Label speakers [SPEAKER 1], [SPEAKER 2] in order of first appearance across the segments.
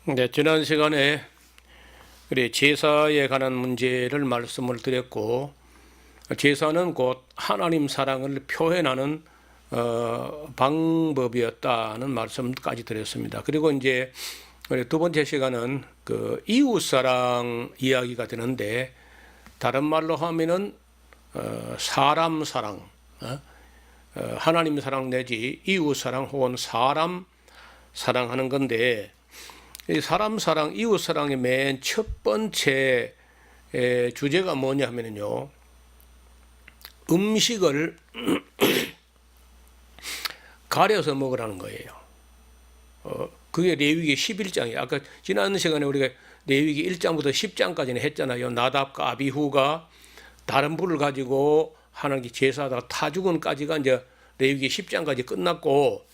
[SPEAKER 1] 네, 지난 시간에 우리 제사에 관한 문제를 말씀을 드렸고, 제사는 곧 하나님 사랑을 표현하는 방법이었다는 말씀까지 드렸습니다. 그리고 이제 우리 두 번째 시간은 그 이웃 사랑 이야기가 되는데, 다른 말로 하면은 사람 사랑, 하나님 사랑 내지 이웃 사랑 혹은 사람 사랑하는 건데, 이 사람 사랑, 이웃 사랑의 맨 첫 번째 주제가 뭐냐 하면요, 음식을 가려서 먹으라는 거예요. 그게 레위기 11장이에요. 아까 지난 시간에 우리가 레위기 1장부터 10장까지는 했잖아요. 나답과 아비후가 다른 불을 가지고 하나님께 제사하다가 타 죽은까지가 이제 레위기 10장까지 끝났고,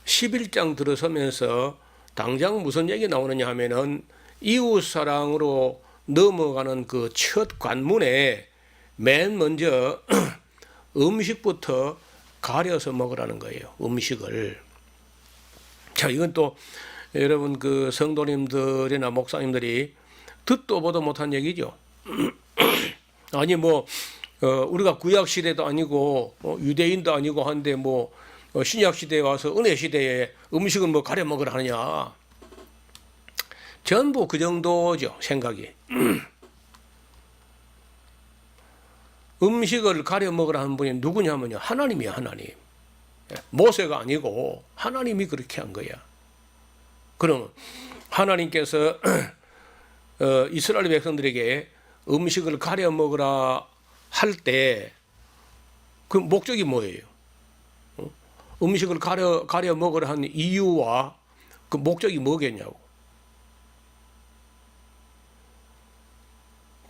[SPEAKER 1] 11장 들어서면서 당장 무슨 얘기 나오느냐 하면은 이웃 사랑으로 넘어가는 그 첫 관문에 맨 먼저 음식부터 가려서 먹으라는 거예요. 음식을. 자, 이건 또 여러분 그 성도님들이나 목사님들이 듣도 보도 못한 얘기죠. 아니 뭐 우리가 구약 시대도 아니고 유대인도 아니고 한데 뭐 신약 시대에 와서 은혜 시대에 음식을 뭐 가려 먹으라 하느냐. 전부 그 정도죠, 생각이. 음식을 가려 먹으라 하는 분이 누구냐면요, 하나님이야, 하나님. 모세가 아니고 하나님이 그렇게 한 거야. 그럼 하나님께서 이스라엘 백성들에게 음식을 가려 먹으라 할 때 그 목적이 뭐예요? 음식을 가려 먹으라 한 이유와 그 목적이 뭐겠냐고.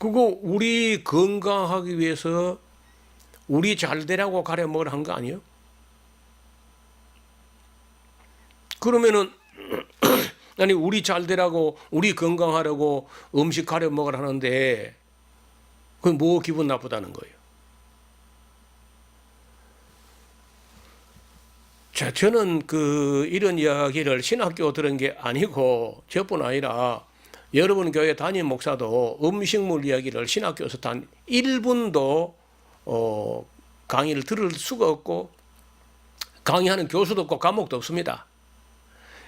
[SPEAKER 1] 그거 우리 건강하기 위해서 우리 잘 되라고 가려 먹으라 한 거 아니에요? 그러면은 아니 우리 잘 되라고 우리 건강하라고 음식 가려 먹으라 하는데 그건 뭐 기분 나쁘다는 거예요. 자, 저는 이런 이야기를 신학교 들은 게 아니고 저뿐 아니라 여러분 교회 담임 목사도 음식물 이야기를 신학교에서 단 1분도 강의를 들을 수가 없고 강의하는 교수도 없고 과목도 없습니다.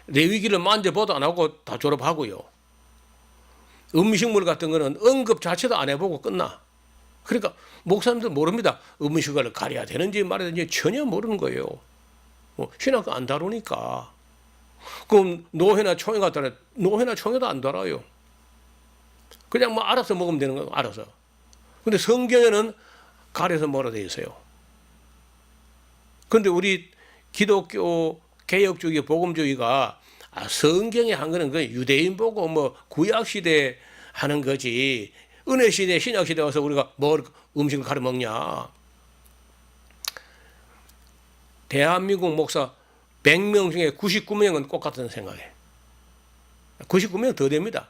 [SPEAKER 1] 레위기를 만져보도 안 하고 다 졸업하고요. 음식물 같은 거는 언급 자체도 안 해보고 끝나. 그러니까 목사님들 모릅니다. 음식을 가려야 되는지 말아야 되는지 전혀 모르는 거예요. 신학교 안 다루니까. 그럼 노회나 총회 같다라 노회나 총회도 안 다뤄요. 그냥 뭐 알아서 먹으면 되는 거예요. 알아서. 근데 성경에는 가려서 먹으라 되어 있어요. 근데 우리 기독교 개혁주의 복음주의가 성경에 한 거는 그 유대인 보고 뭐 구약 시대 하는 거지. 은혜 시대, 신약 시대 와서 우리가 뭘 음식을 가려 먹냐. 대한민국 목사 100명 중에 99명은 똑같은 생각해. 99명 더 됩니다.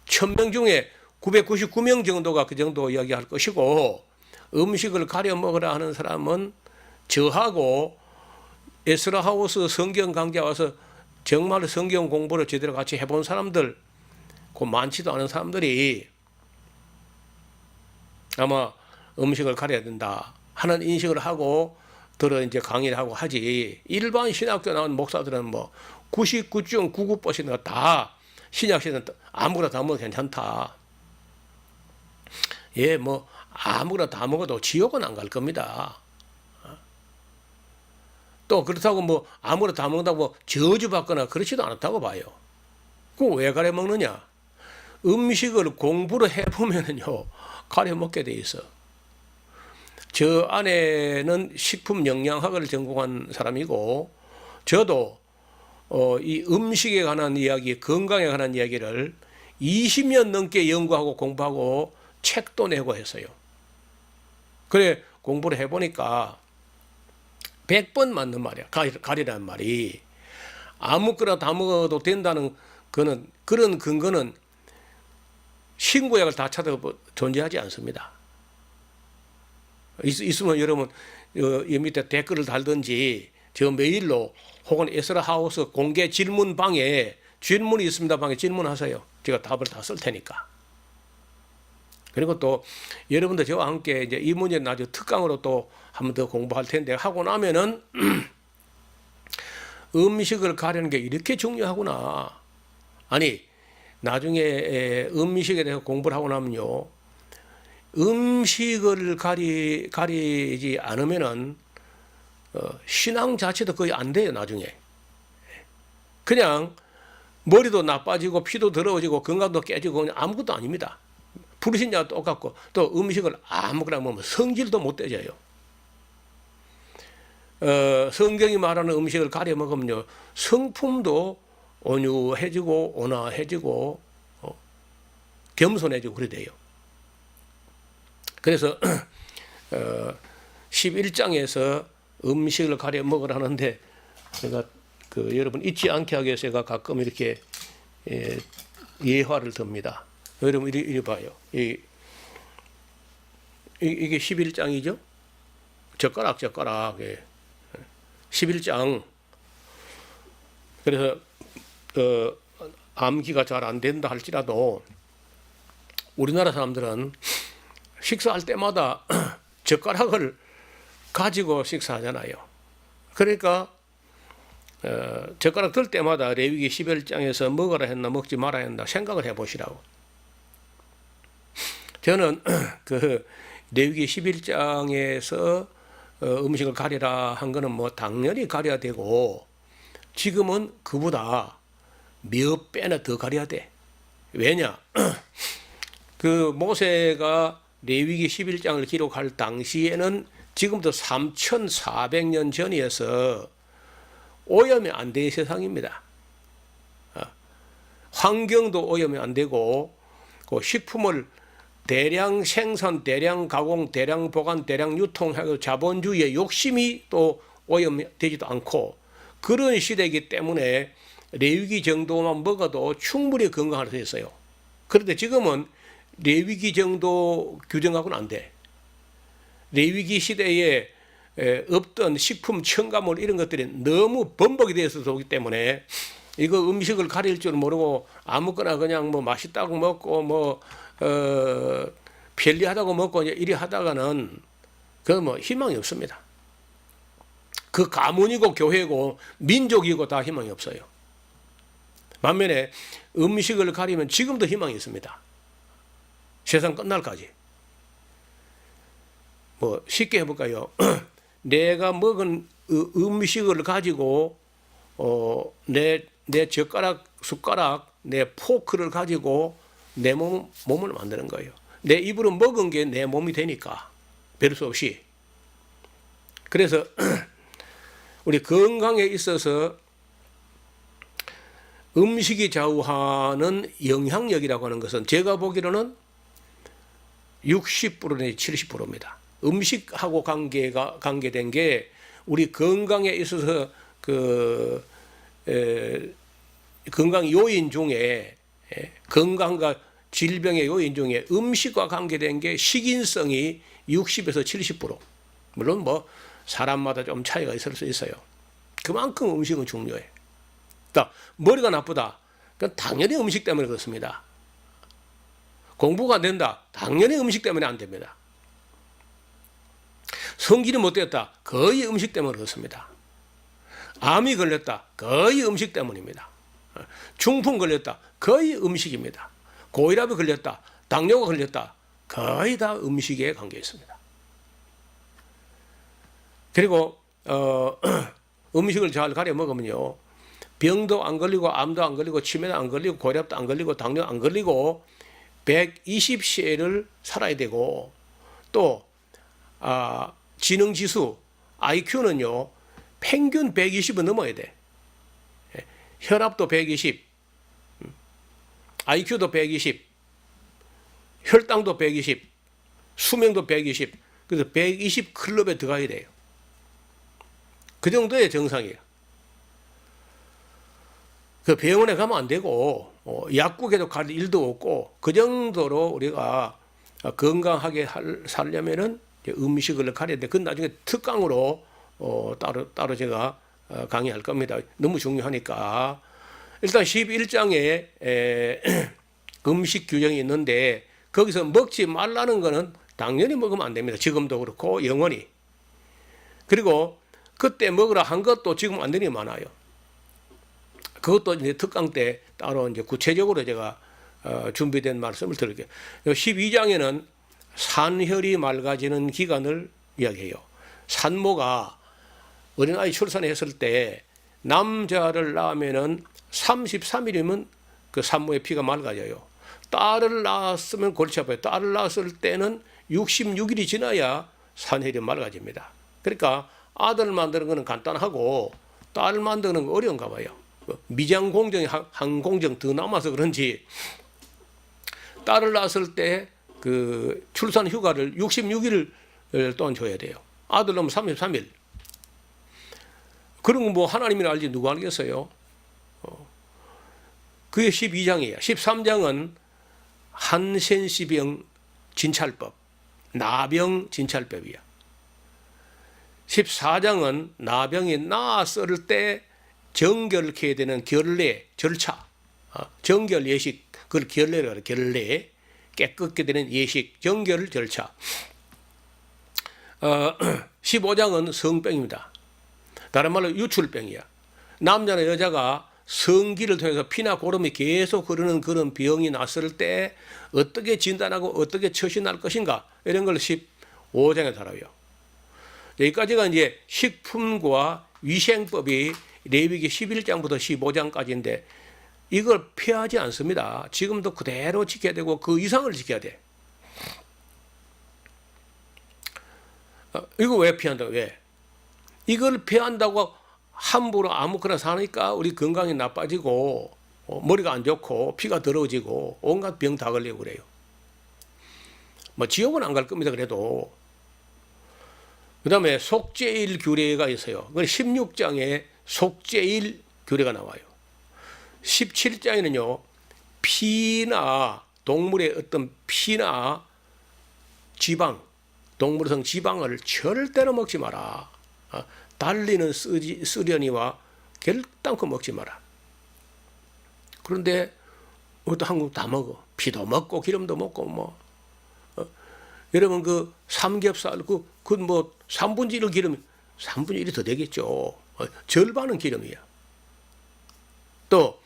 [SPEAKER 1] 1000명 중에 999명 정도가 그 정도 이야기할 것이고, 음식을 가려 먹으라 하는 사람은 저하고 에스라 하우스 성경 강좌 와서 정말 성경 공부를 제대로 같이 해본 사람들, 그 많지도 않은 사람들이 아마 음식을 가려야 된다 하는 인식을 하고 들어 이제 강의를 하고 하지. 일반 신학교 나온 목사들은 뭐 99.99%가 다 신약 시대는 아무거나 다 먹어도 괜찮다. 예, 뭐 아무거나 다 먹어도 지옥은 안 갈 겁니다. 또 그렇다고 뭐 아무거나 다 먹는다고 저주받거나 그렇지도 않았다고 봐요. 그거 왜 가려 먹느냐? 음식을 공부를 해보면요 가려 먹게 돼 있어. 저 아내는 식품 영양학을 전공한 사람이고, 저도 이 음식에 관한 이야기, 건강에 관한 이야기를 20년 넘게 연구하고 공부하고 책도 내고 했어요. 그래 공부를 해보니까 100번 맞는 말이야. 가리라는 말이. 아무거나 다 먹어도 된다는 그런 근거는 신구약을 다 찾아도 존재하지 않습니다. 있으면 여러분 이 밑에 댓글을 달든지 저 메일로 혹은 에스라 하우스 공개 질문방에 질문이 있습니다. 방에 질문하세요. 제가 답을 다 쓸 테니까. 그리고 또 여러분들 저와 함께 이제 이 문제는 나중에 특강으로 또 한 번 더 공부할 텐데 하고 나면은 음식을 가리는 게 이렇게 중요하구나. 아니 나중에 음식에 대해서 공부를 하고 나면요. 음식을 가리지 않으면은 신앙 자체도 거의 안 돼요. 나중에. 그냥 머리도 나빠지고 피도 더러워지고 건강도 깨지고 그냥 아무것도 아닙니다. 불신자와 똑같고 또 음식을 아무거나 먹으면 성질도 못 되져요. 성경이 말하는 음식을 가려 먹으면요. 성품도 온유해지고 온화해지고 겸손해지고 그래 돼요. 그래서 11장에서 음식을 가려 먹으라는데 제가 여러분 잊지 않게 하기 위해서 제가 가끔 이렇게 예화를 듭니다. 여러분 이리 봐요. 이게 11장이죠? 젓가락. 11장. 그래서 암기가 잘 안 된다 할지라도 우리나라 사람들은 식사할 때마다 젓가락을 가지고 식사하잖아요. 그러니까 젓가락 들 때마다 레위기 11장에서 먹어라 했나 먹지 말아야 했나 생각을 해보시라고. 저는 레위기 11장에서 음식을 가리라 한 거는 뭐 당연히 가려야 되고 지금은 그보다 몇 배나 더 가려야 돼. 왜냐? 모세가 레위기 11장을 기록할 당시에는 지금부터 3,400년 전이어서 오염이 안 된 세상입니다. 환경도 오염이 안 되고 그 식품을 대량 생산, 대량 가공, 대량 보관, 대량 유통하고 자본주의의 욕심이 또 오염되지도 않고 그런 시대이기 때문에 레위기 정도만 먹어도 충분히 건강할 수 있어요. 그런데 지금은 레위기 정도 규정하고는 안 돼. 레위기 시대에 없던 식품 첨가물 이런 것들이 너무 번복이 되어서 오기 때문에 이거 음식을 가릴 줄 모르고 아무거나 그냥 뭐 맛있다고 먹고 뭐 편리하다고 먹고 이리 하다가는 뭐 희망이 없습니다. 그 가문이고 교회고 민족이고 다 희망이 없어요. 반면에 음식을 가리면 지금도 희망이 있습니다. 세상 끝날까지. 뭐 쉽게 해볼까요? 내가 먹은 음식을 가지고 내 젓가락, 숟가락, 내 포크를 가지고 내 몸을 만드는 거예요. 내 입으로 먹은 게 내 몸이 되니까 별 수 없이. 그래서 우리 건강에 있어서 음식이 좌우하는 영향력이라고 하는 것은 제가 보기로는 60% 내지 70%입니다. 음식하고 관계된 게 우리 건강에 있어서 건강 요인 중에 건강과 질병의 요인 중에 음식과 관계된 게 식인성이 60에서 70%. 물론 뭐 사람마다 좀 차이가 있을 수 있어요. 그만큼 음식은 중요해. 그러니까 머리가 나쁘다. 그건 당연히 음식 때문에 그렇습니다. 공부가 안 된다. 당연히 음식 때문에 안 됩니다. 성질이 못 되었다. 거의 음식 때문에 그렇습니다. 암이 걸렸다. 거의 음식 때문입니다. 중풍 걸렸다. 거의 음식입니다. 고혈압이 걸렸다. 당뇨가 걸렸다. 거의 다 음식에 관계 있습니다. 그리고 음식을 잘 가려 먹으면요. 병도 안 걸리고 암도 안 걸리고 치매도 안 걸리고 고혈압도 안 걸리고 당뇨 안 걸리고 120세를 살아야 되고 또 지능지수 IQ는요. 평균 120은 넘어야 돼. 혈압도 120, IQ도 120, 혈당도 120, 수명도 120. 그래서 120 클럽에 들어가야 돼요. 그 정도의 정상이에요. 그 병원에 가면 안 되고 약국에도 갈 일도 없고 그 정도로 우리가 건강하게 살려면은 음식을 가려야 돼. 그건 나중에 특강으로 따로 제가 강의할 겁니다. 너무 중요하니까. 일단 11장에 금식 규정이 있는데 거기서 먹지 말라는 거는 당연히 먹으면 안 됩니다. 지금도 그렇고 영원히. 그리고 그때 먹으라 한 것도 지금 안 되는 게 많아요. 그것도 이제 특강 때 따로 이제 구체적으로 제가 준비된 말씀을 드릴게요. 12장에는 산혈이 맑아지는 기간을 이야기해요. 산모가 어린아이 출산했을 때 남자를 낳으면은 33일이면 그 산모의 피가 맑아져요. 딸을 낳았으면 골치 아파요. 딸을 낳았을 때는 66일이 지나야 산혈이 맑아집니다. 그러니까 아들 만드는 거는 간단하고 딸 만드는 거 어려운가 봐요. 미장 공정이 한 공정 더 남아서 그런지 딸을 낳았을 때 그 출산 휴가를 66일 동안 줘야 돼요. 아들 낳으면 33일. 그런 거 뭐 하나님이 알지 누가 알겠어요? 그게 12장이에요. 13장은 한센시병 진찰법, 나병 진찰법이야. 14장은 나병이 나았을 때 정결케 되는 결례, 절차, 정결 예식, 그걸 결례라고 해요. 결례, 깨끗게 되는 예식, 정결 절차. 15장은 성병입니다. 다른 말로 유출병이야. 남자나 여자가 성기를 통해서 피나 고름이 계속 흐르는 그런 병이 났을 때 어떻게 진단하고 어떻게 처신할 것인가 이런 걸 15장에 다뤄요. 여기까지가 이제 식품과 위생법이 레위기 11장부터 15장까지인데 이걸 피하지 않습니다. 지금도 그대로 지켜야 되고 그 이상을 지켜야 돼. 이거 왜 피한다고? 왜? 이걸 피한다고 함부로 아무거나 사니까 우리 건강이 나빠지고 머리가 안 좋고 피가 더러워지고 온갖 병 다 걸리고 그래요. 뭐 지옥은 안 갈 겁니다. 그래도. 그 다음에 속죄일 규례가 있어요. 16장에 속죄일 규례가 나와요. 17장에는요, 피나 동물의 어떤 피나 지방, 동물성 지방을 절대로 먹지 마라. 달리는 쓰려니와 결단코 먹지 마라. 그런데 우리도 한국 다 먹어. 피도 먹고 기름도 먹고 뭐. 여러분 그 삼겹살 그 뭐 3분의 1 기름 3분의 1이 더 되겠죠. 절반은 기름이야. 또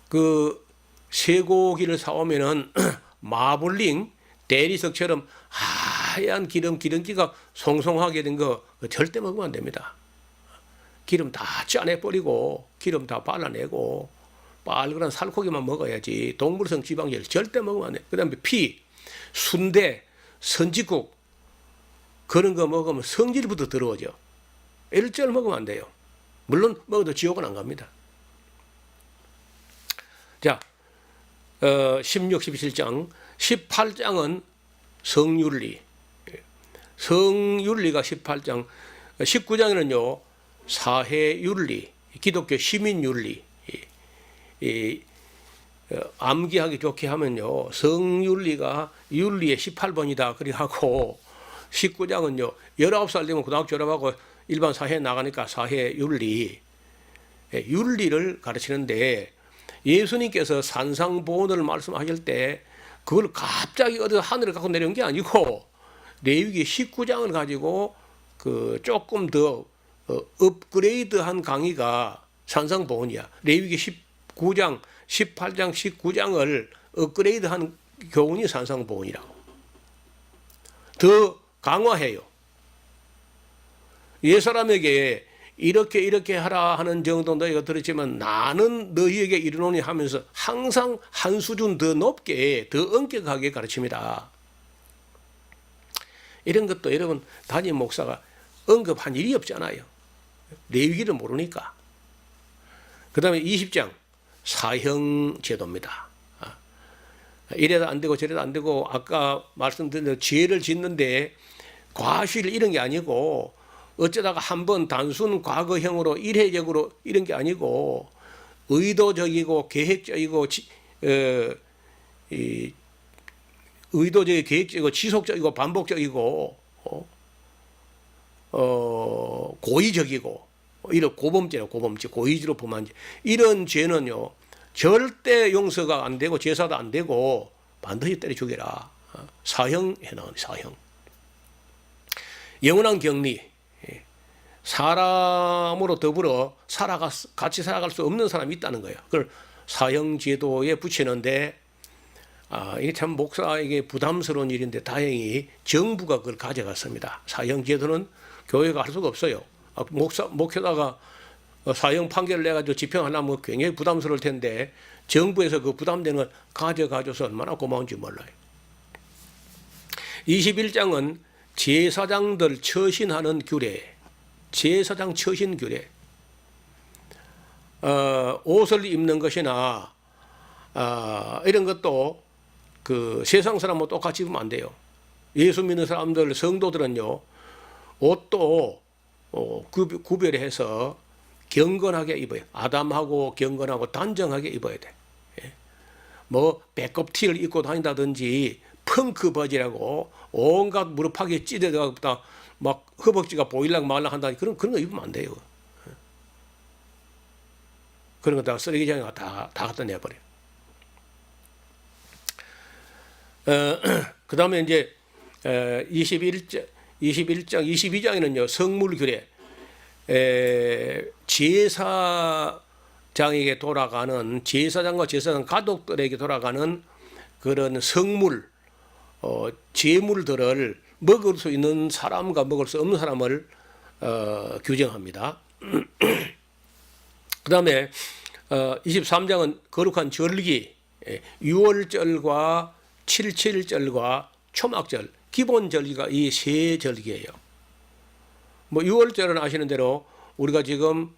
[SPEAKER 1] 그 쇠고기를 사오면은 마블링 대리석처럼 하얀 기름기가 송송하게 된 거 절대 먹으면 안 됩니다. 기름 다 짜내버리고 기름 다 발라내고 빨간 살코기만 먹어야지 동물성 지방질 절대 먹으면 안 돼. 그 다음에 피, 순대, 선지국 그런 거 먹으면 성질부터 더러워져. 일절 먹으면 안 돼요. 물론 먹어도 지옥은 안 갑니다. 자, 16, 17장, 18장은 성윤리. 성윤리가 18장, 19장에는요, 사회윤리, 기독교 시민윤리. 암기하기 좋게 하면요, 성윤리가 윤리의 18번이다. 그리 하고, 19장은요, 19살 되면 고등학교 졸업하고 일반 사회에 나가니까 사회윤리. 윤리를 가르치는데, 예수님께서 산상보훈을 말씀하실 때 그걸 갑자기 어디 하늘에 갖고 내려온 게 아니고 레위기 19장을 가지고 그 조금 더 업그레이드한 강의가 산상보훈이야. 레위기 19장, 18장, 19장을 업그레이드한 교훈이 산상보훈이라고. 더 강화해요. 옛사람에게 이렇게 하라 하는 정도 너희가 들었지만 나는 너희에게 이르노니 하면서 항상 한 수준 더 높게 더 엄격하게 가르칩니다. 이런 것도 여러분 담임 목사가 언급한 일이 없잖아요. 레위기를 모르니까. 그 다음에 20장 사형제도입니다. 이래도 안 되고 저래도 안 되고 아까 말씀드린 대로 죄를 짓는데 과실 이런 게 아니고 어쩌다가 한번 단순 과거형으로 일회적으로 이런 게 아니고 의도적이고 계획적이고 의도적이고 계획적이고 지속적이고 반복적이고 고의적이고 이런 고범죄로 고의적으로 범한 죄 이런 죄는요 절대 용서가 안 되고 제사도 안 되고 반드시 때려 죽여라. 사형 해놓은 사형. 영원한 격리. 사람으로 더불어 같이 살아갈 수 없는 사람이 있다는 거예요. 그걸 사형제도에 붙이는데 이게 참 목사에게 부담스러운 일인데 다행히 정부가 그걸 가져갔습니다. 사형제도는 교회가 할 수가 없어요. 목회자가 사형 판결을 내가지고 집행하려면 굉장히 부담스러울 텐데 정부에서 그 부담되는 걸 가져가줘서 얼마나 고마운지 몰라요. 21장은 제사장들 처신하는 규례, 제사장 처신 규례. 옷을 입는 것이나 이런 것도 그 세상 사람하고 똑같이 입으면 안 돼요. 예수 믿는 사람들, 성도들은요, 옷도 구별해서 경건하게 입어요. 아담하고 경건하고 단정하게 입어야 돼. 뭐 배꼽티를 입고 다닌다든지 펑크 바지라고 온갖 무릎팍에 찢어져가지고 막 허벅지가 보일락 말락 한다니 그런 거 입으면 안 돼요. 그런 거 다 쓰레기장에 다 갖다 내버려. 그 다음에 이제 21장, 22장에는요, 성물 규례. 제사장에게 돌아가는, 제사장과 제사장 가족들에게 돌아가는 그런 성물, 제물들을 먹을 수 있는 사람과 먹을 수 없는 사람을 규정합니다. 그 다음에 23장은 거룩한 절기, 6월절과 7.7절과 초막절, 기본 절기가 이 세 절기예요. 뭐 6월절은 아시는 대로 우리가 지금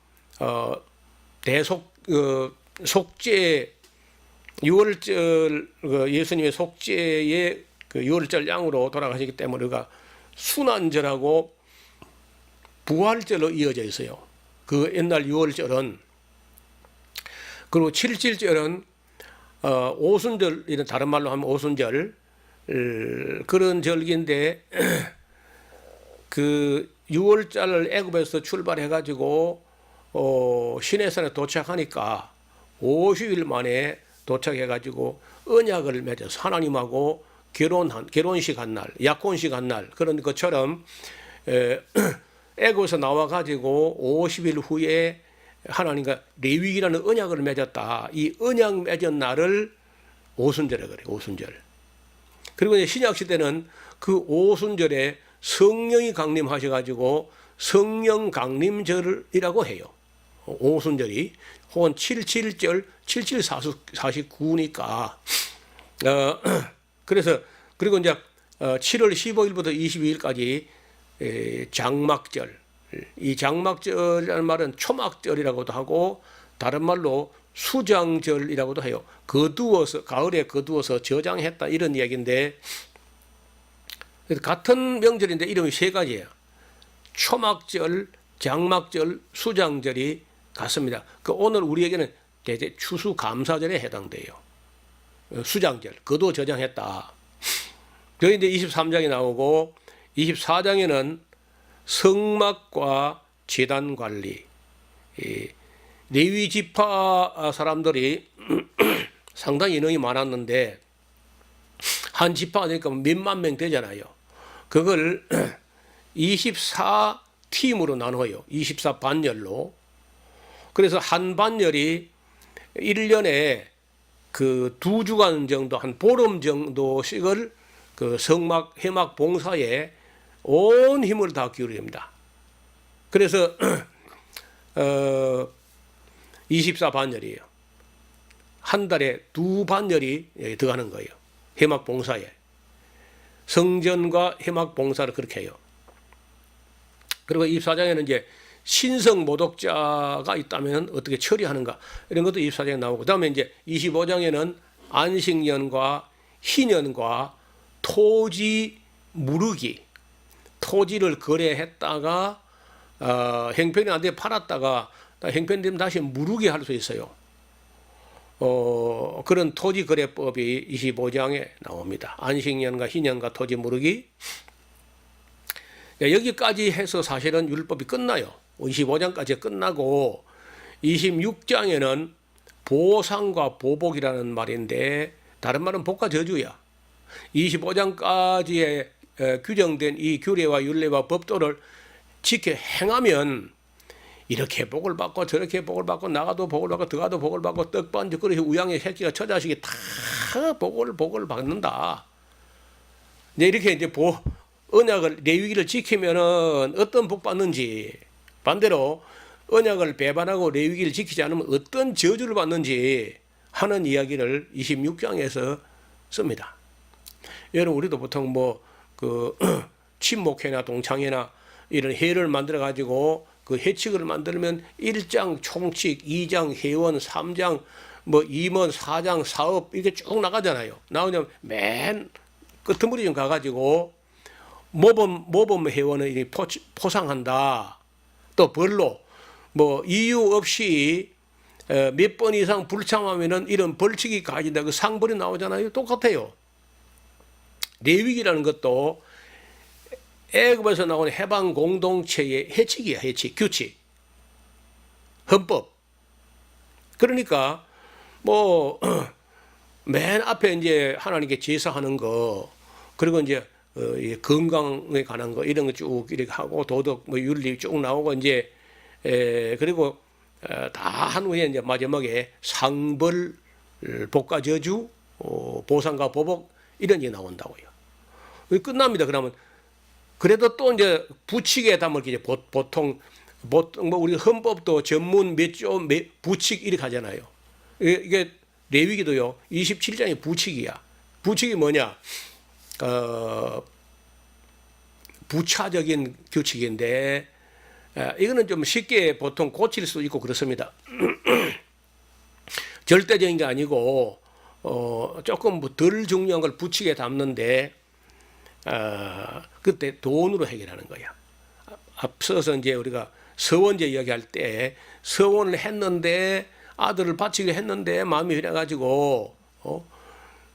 [SPEAKER 1] 속죄 6월절 예수님의 속죄의 그 6월절 양으로 돌아가시기 때문에 우리가 순환절하고 부활절로 이어져 있어요. 그 옛날 6월절은. 그리고 7.7절은 오순절, 이런 다른 말로 하면 오순절, 그런 절기인데 그 6월절 애굽에서 출발해 가지고 시내산에 도착하니까 50일 만에 도착해 가지고 언약을 맺어서 하나님하고 결혼식 한 날, 약혼식 한 날, 그런 것처럼 애굽에서 나와 가지고 50일 후에 하나님과 레위기라는 언약을 맺었다. 이 언약 맺은 날을 오순절에 그래요. 오순절. 그리고 이제 신약 시대는 그 오순절에 성령이 강림하셔가지고 성령 강림절이라고 해요. 오순절이 혹은 7.7절, 7.749니까 그래서 그리고 이제 7월 15일부터 22일까지 장막절. 이 장막절이라는 말은 초막절이라고도 하고 다른 말로 수장절이라고도 해요. 거두어서 가을에 거두어서 저장했다 이런 이야기인데 같은 명절인데 이름이 세 가지예요. 초막절, 장막절, 수장절이 같습니다. 그 오늘 우리에게는 대체 추수감사절에 해당돼요. 수장절, 거두어 저장했다. 여기 이제 23장이 나오고 24장에는 성막과 제단 관리, 레위 지파 사람들이 상당히 인원이 많았는데 한 지파가 되니까 몇만 명 되잖아요. 그걸 24팀으로 나눠요. 24반열로. 그래서 한 반열이 1년에 그 2주간 정도, 한 보름 정도씩을 그 성막, 회막 봉사에 온 힘을 다 기울여야 됩니다. 그래서 24반열이에요. 한 달에 2반열이 들어가는 거예요. 회막 봉사에. 성전과 회막 봉사를 그렇게 해요. 그리고 24장에는 이제 신성 모독자가 있다면 어떻게 처리하는가 이런 것도 24장에 나오고 그다음에 이제 25장에는 안식년과 희년과 토지 무르기, 토지를 거래했다가 형편이 안 돼 팔았다가 형편되면 다시 무르게 할 수 있어요. 그런 토지 거래법이 25장에 나옵니다. 안식년과 희년과 토지 무르기. 여기까지 해서 사실은 율법이 끝나요. 25장까지 끝나고 26장에는 보상과 보복이라는 말인데 다른 말은 복과 저주야. 25장까지의 규정된 이 규례와 율례와 법도를 지켜 행하면 이렇게 복을 받고 저렇게 복을 받고 나가도 복을 받고 들어가도 복을 받고 떡반죽 그릇이 우양의 새끼가 처자식이 다 복을 받는다. 이제 이렇게 이제 언약을 레위기를 지키면은 어떤 복 받는지, 반대로 언약을 배반하고 레위기를 지키지 않으면 어떤 저주를 받는지 하는 이야기를 26장에서 씁니다. 여러분 우리도 보통 친목회나 동창회나 이런 회를 만들어 가지고 그 회칙을 만들면 1장 총칙, 2장 회원, 3장 임원, 4장 사업 이렇게 쭉 나가잖아요. 나오면 맨 끄트머리 좀 가가지고 모범 회원을 포상한다. 또 벌로 이유 없이 몇 번 이상 불참하면은 이런 벌칙이 가해진다. 그 상벌이 나오잖아요. 똑같아요. 레위기라는 것도 애굽에서 나온 해방 공동체의 해칙이야. 해칙, 규칙, 헌법. 그러니까 맨 앞에 이제 하나님께 제사하는 거, 그리고 이제 건강에 관한 거 이런 거 쭉 이렇게 하고 도덕 윤리 쭉 나오고 이제 그리고 다 한 후에 이제 마지막에 상벌, 복과 저주, 보상과 보복 이런 게 나온다고요. 끝납니다. 그러면 그래도 또 이제 부칙에 담을 게 보통 우리 헌법도 전문 몇 조 부칙 이렇게 하잖아요. 이게 레위기도요. 27장이 부칙이야. 부칙이 뭐냐? 부차적인 규칙인데 이거는 좀 쉽게 보통 고칠 수 있고 그렇습니다. 절대적인 게 아니고 조금 덜 중요한 걸 부칙에 담는데 그때 돈으로 해결하는 거야. 앞서서 이제 우리가 서원제 이야기할 때 서원을 했는데 아들을 바치기로 했는데 마음이 그래가지고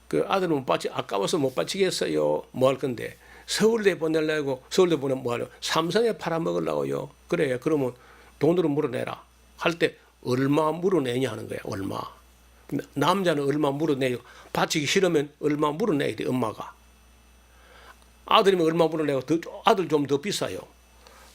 [SPEAKER 1] 그 아들은 못 바치 아까워서 못 바치겠어요. 뭐 할 건데 서울대 보내려고 서울대 보내면 뭐 하려고 삼성에 팔아먹으려고요. 그래 그러면 돈으로 물어내라 할 때 얼마 물어내냐 하는 거야. 얼마. 남자는 얼마 물어내요. 바치기 싫으면 얼마 물어내야 돼. 엄마가. 아들이면 얼마 물어내고 아들 좀 더 비싸요.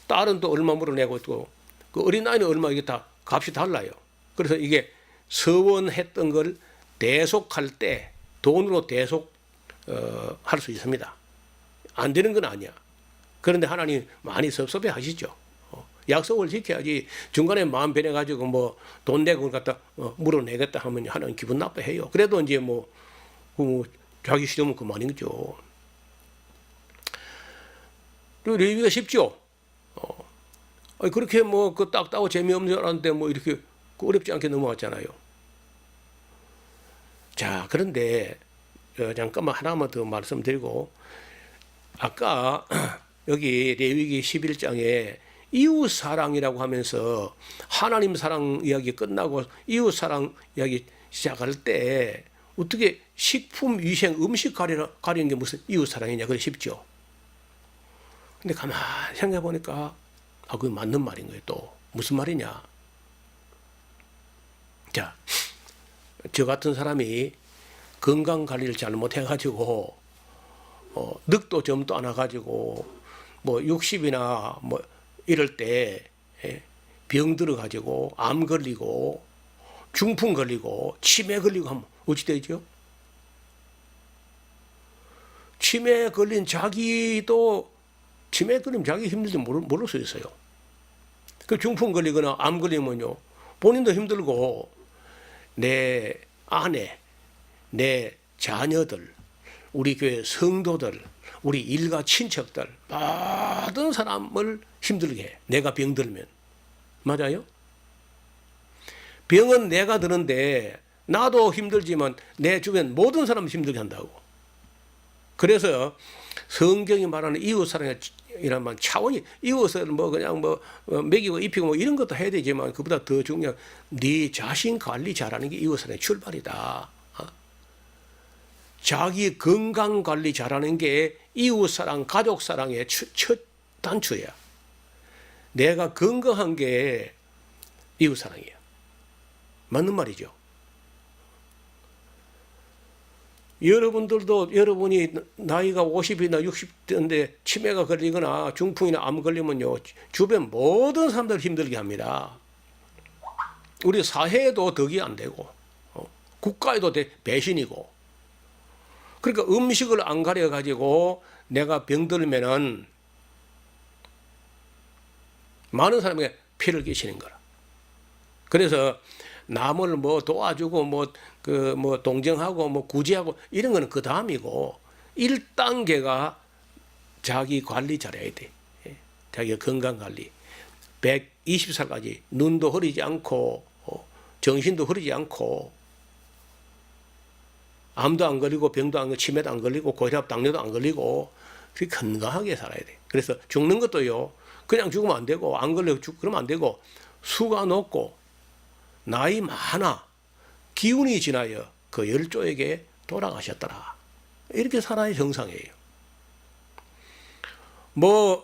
[SPEAKER 1] 딸은 또 얼마 물어내고 또 그 어린아이는 얼마 이게 다 값이 달라요. 그래서 이게 서원했던 걸 대속할 때 돈으로 대속 할 수 있습니다. 안 되는 건 아니야. 그런데 하나님 많이 섭섭해 하시죠. 약속을 지켜야지 중간에 마음 변해가지고 돈 내고 갖다 물어내겠다 하면 하나님 기분 나빠해요. 그래도 이제 자기 싫으면 그만인 거죠. 그리고 레위기가 쉽죠. 그렇게 그 딱따고 재미없는 줄 알았는데 이렇게 어렵지 않게 넘어갔잖아요. 자, 그런데 잠깐만 하나만 더 말씀드리고 아까 여기 레위기 11장에 이웃 사랑이라고 하면서 하나님 사랑 이야기 끝나고 이웃 사랑 이야기 시작할 때 어떻게 식품 위생 음식 가리는 게 무슨 이웃 사랑이냐 그래 싶죠. 근데 가만히 생각해 보니까 그게 맞는 말인 거예요. 또 무슨 말이냐. 자, 저 같은 사람이 건강 관리를 잘못해가지고 늑도 점도 안 와가지고 60이나 이럴 때 병 들어가지고 암 걸리고 중풍 걸리고 치매 걸리고 하면 어찌 되죠? 치매 걸린 자기도 치매 걸리면 자기 힘들지 모를 수 있어요. 그 중풍 걸리거나 암 걸리면요 본인도 힘들고 내 아내, 내 자녀들, 우리 교회 성도들, 우리 일가 친척들 모든 사람을 힘들게 해. 내가 병들면. 맞아요? 병은 내가 드는데 나도 힘들지만 내 주변 모든 사람을 힘들게 한다고. 그래서 성경이 말하는 이웃사랑이란 말 차원이 이웃을 그냥 먹이고 입히고 이런 것도 해야 되지만 그보다 더 중요한 네 자신 관리 잘하는 게 이웃사랑의 출발이다. 자기 건강 관리 잘하는 게 이웃사랑, 가족사랑의 첫 단추야. 내가 건강한 게 이웃사랑이야. 맞는 말이죠. 여러분들도 여러분이 나이가 50이나 60대인데 치매가 걸리거나 중풍이나 암 걸리면요, 주변 모든 사람들 힘들게 합니다. 우리 사회에도 덕이 안 되고 국가에도 배신이고. 그러니까 음식을 안 가려 가지고 내가 병들면은 많은 사람에게 피해를 끼치는 거라. 그래서 남을 뭐 도와주고 뭐 동정하고 뭐 구제하고 이런 거는 그 다음이고 1단계가 자기 관리 잘해야 돼. 자기 건강 관리. 120살까지 눈도 흐리지 않고 정신도 흐리지 않고 암도 안 걸리고 병도 안 걸리고 치매도 안 걸리고 고혈압 당뇨도 안 걸리고 그렇게 건강하게 살아야 돼. 그래서 죽는 것도요, 그냥 죽으면 안 되고 안 걸려 그러면 안 되고 수가 높고 나이 많아 기운이 지나여 그 열조에게 돌아가셨더라. 이렇게 살아야 정상이에요. 뭐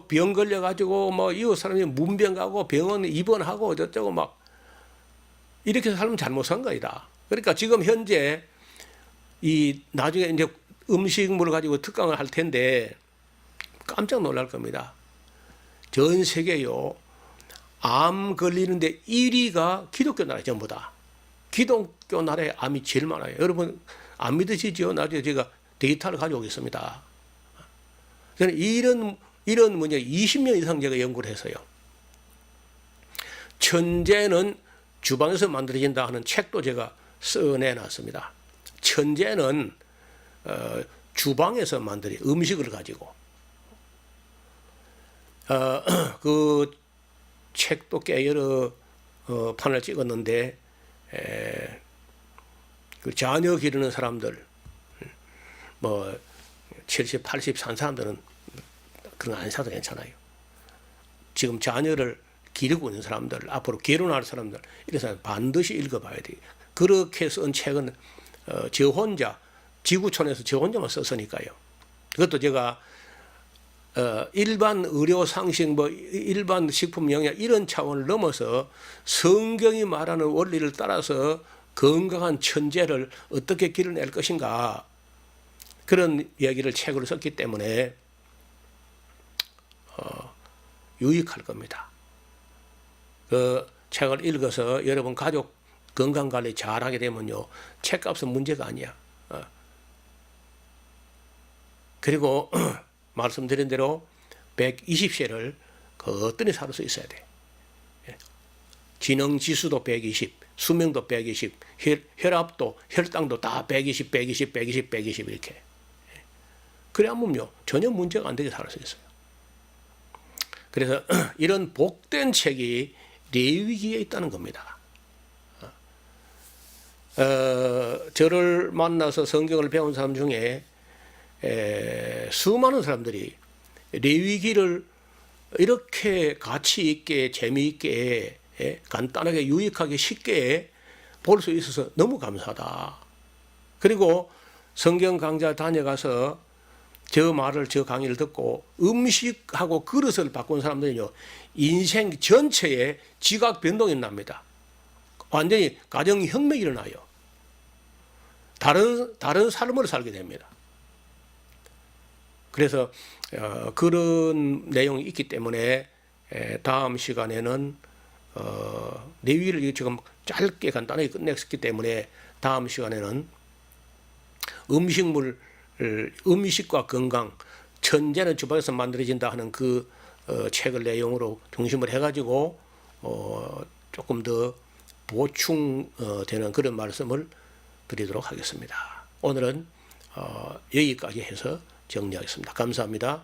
[SPEAKER 1] 병 걸려가지고 뭐 이웃 사람이 문병 가고 병원 입원하고 어쩌고 막 이렇게 살면 잘못 산 거이다. 그러니까 지금 현재 이 나중에 이제 음식물을 가지고 특강을 할 텐데 깜짝 놀랄 겁니다. 전 세계요, 암 걸리는데 1위가 기독교 나라에 전부 다. 기독교 나라에 암이 제일 많아요. 여러분 안 믿으시죠? 나중에 제가 데이터를 가져오겠습니다. 저는 이런 문제 20년 이상 제가 연구를 했어요. 천재는 주방에서 만들어진다 하는 책도 제가 써내놨습니다. 천재는 주방에서 만들어요. 음식을 가지고. 그 책도 꽤 여러 판을 찍었는데 그 자녀 기르는 사람들 뭐 70, 80 산 사람들은 그런 거 안 사도 괜찮아요. 지금 자녀를 기르고 있는 사람들, 앞으로 결혼할 사람들, 이런 사람 반드시 읽어봐야 돼요. 그렇게 쓴 책은 저 혼자 지구촌에서 저 혼자만 썼으니까요. 그것도 제가 일반 의료 상식, 뭐 일반 식품 영양 이런 차원을 넘어서 성경이 말하는 원리를 따라서 건강한 천재를 어떻게 길러낼 것인가, 그런 이야기를 책으로 썼기 때문에 유익할 겁니다. 그 책을 읽어서 여러분 가족 건강관리 잘하게 되면요, 책값은 문제가 아니야. 그리고 말씀드린 대로 120세를 거뜬히 살 수 있어야 돼. 지능지수도 120, 수명도 120, 혈압도, 혈당도 다 120, 120, 120, 120 이렇게. 그래야면요, 전혀 문제가 안 되게 살 수 있어요. 그래서 이런 복된 책이 레위기에 있다는 겁니다. 저를 만나서 성경을 배운 사람 중에 수많은 사람들이 레위기를 이렇게 가치 있게 재미있게 간단하게 유익하게 쉽게 볼 수 있어서 너무 감사하다. 그리고 성경 강좌 다녀가서 저 말을, 저 강의를 듣고 음식하고 그릇을 바꾼 사람들은요, 인생 전체에 지각 변동이 납니다. 완전히 가정혁명이 일어나요. 다른 삶을 살게 됩니다. 그래서 그런 내용이 있기 때문에 다음 시간에는 레위기를 지금 짧게 간단하게 끝냈기 때문에 다음 시간에는 음식과 건강, 천재는 주방에서 만들어진다 하는 그 책을 내용으로 중심을 해가지고 조금 더 보충되는 그런 말씀을 드리도록 하겠습니다. 오늘은 여기까지 해서 정리하겠습니다. 감사합니다.